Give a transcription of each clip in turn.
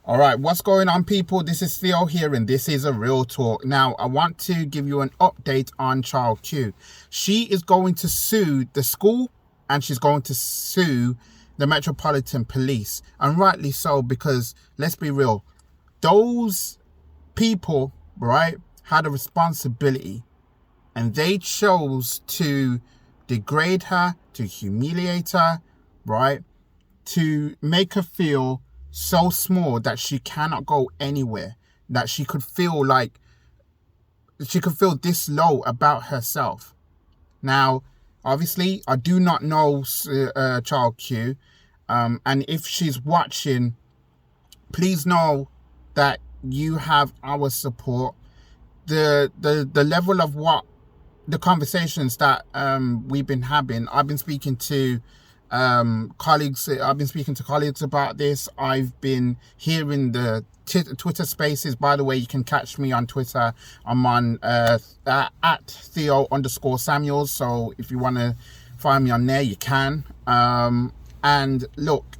All right, what's going on, people? This is Theo here, and this is a real talk. Now, I want to give you an update on Child Q. She is going to sue the school, and she's going to sue the Metropolitan Police, and rightly so, because let's be real, those people, right, had a responsibility, and they chose to degrade her, to humiliate her, right, to make her feel so small that she cannot go anywhere, that she could feel this low about herself. Now, obviously, I do not know Child Q, and if she's watching, please know that you have our support. The level of what the conversations that we've been having, I've been speaking to colleagues. I've been speaking to colleagues about this. I've been hearing the Twitter spaces. By the way, you can catch me on Twitter. I'm on at Theo_Samuels. So if you want to find me on there, you can. And look,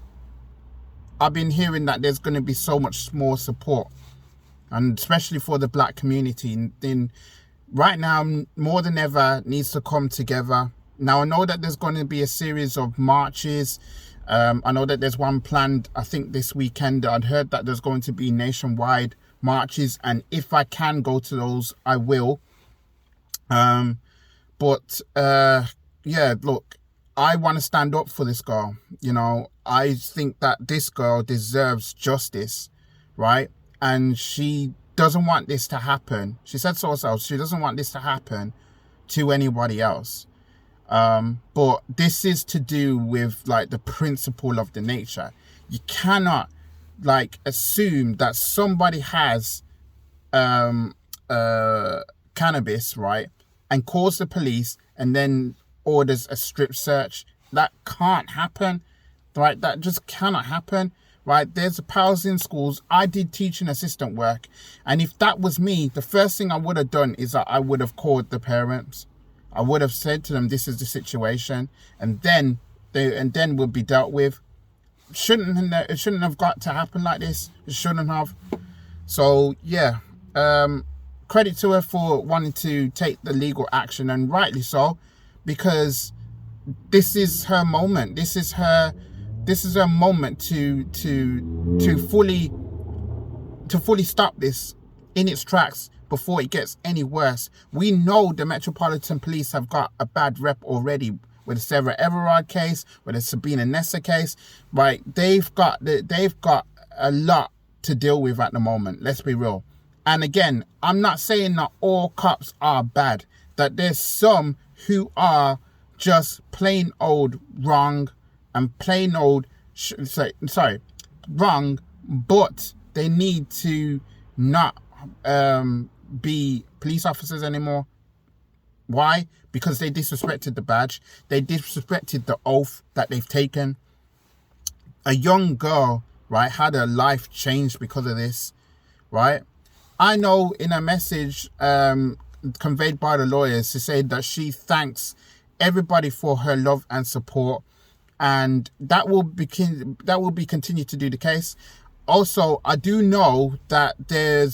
I've been hearing that there's going to be so much more support, and especially for the Black community. Then right now, more than ever, needs to come together. Now, I know that there's going to be a series of marches. I know that there's one planned, I think, this weekend. I'd heard that there's going to be nationwide marches, and if I can go to those, I will. Yeah, look, I want to stand up for this girl. You know, I think that this girl deserves justice, right? And she doesn't want this to happen. She said so herself. She doesn't want this to happen to anybody else. But this is to do with like the principle of the nature. You cannot like assume that somebody has cannabis, right, and calls the police and then orders a strip search. That can't happen, right? That just cannot happen, right? There's powers in schools. I did teaching assistant work, and if that was me, the first thing I would have done is that I would have called the parents. I would have said to them, this is the situation, and then would be dealt with. It shouldn't have got to happen like this. It shouldn't have. So yeah, credit to her for wanting to take the legal action, and rightly so, because this is her moment. This is her moment to fully stop this in its tracks before it gets any worse. We know the Metropolitan Police have got a bad rep already with the Sarah Everard case, with the Sabina Nessa case, right? They've got a lot to deal with at the moment. Let's be real. And again, I'm not saying that all cops are bad, that there's some who are just plain old wrong and plain old, wrong, but they need to not be police officers anymore. Why? Because they disrespected the badge. They disrespected the oath that they've taken. A young girl, right, had her life changed because of this, right? I know in a message conveyed by the lawyers, she said that she thanks everybody for her love and support, and that will be continued to do the case. Also, I do know that there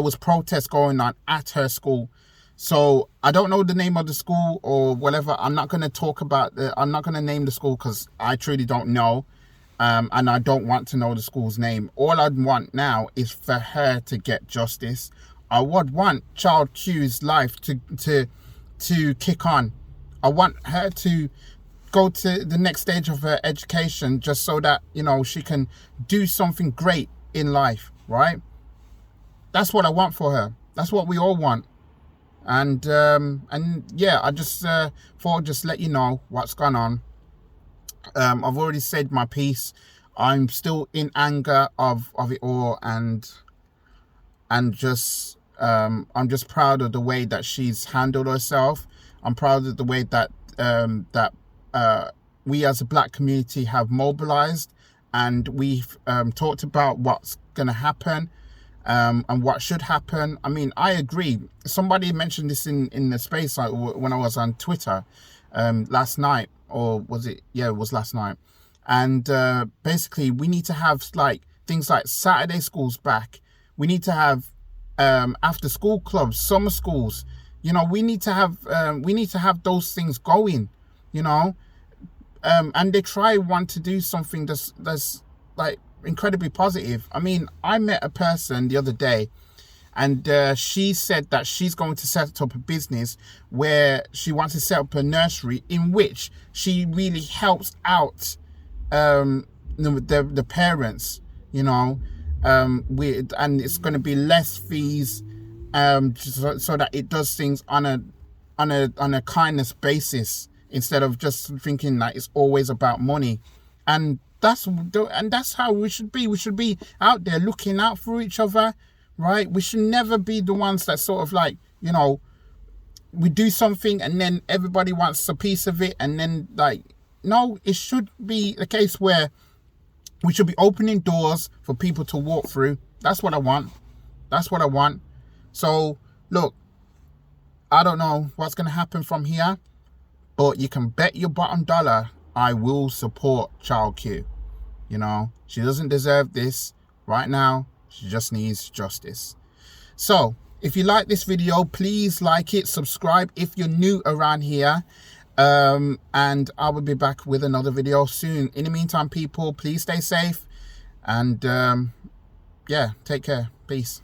was protests going on at her school. So I don't know the name of the school or whatever. I'm not going to talk about I'm not going to name the school because I truly don't know. And I don't want to know the school's name. All I'd want now is for her to get justice. I would want Child Q's life to kick on. I want her to go to the next stage of her education, just so that, you know, she can do something great in life, right? That's what I want for her. That's what we all want. And yeah, I just thought I'd just let you know what's gone on. I've already said my piece. I'm still in anger of it all, and just I'm just proud of the way that she's handled herself. I'm proud of the way that we as a Black community have mobilized, and we've talked about what's going to happen and what should happen. I mean, I agree. Somebody mentioned this in the space when I was on Twitter last night, or was it? Yeah, it was last night. And basically, we need to have like things like Saturday schools back. We need to have after school clubs, summer schools. You know, we need to have those things going, you know. And they want to do something that's like incredibly positive. I mean, I met a person the other day, and she said that she's going to set up a business where she wants to set up a nursery in which she really helps out the parents, you know, and it's going to be less fees, so that it does things on a kindness basis, instead of just thinking that it's always about money. And that's how we should be. We should be out there looking out for each other, right? We should never be the ones that sort of like, you know, we do something and then everybody wants a piece of it, and then like, no, it should be a case where we should be opening doors for people to walk through. That's what I want. That's what I want. So look, I don't know what's going to happen from here, but you can bet your bottom dollar I will support Child Q. You know, she doesn't deserve this right now. She just needs justice. So if you like this video, please like it, subscribe if you're new around here. And I will be back with another video soon. In the meantime, people, please stay safe. And yeah, take care. Peace.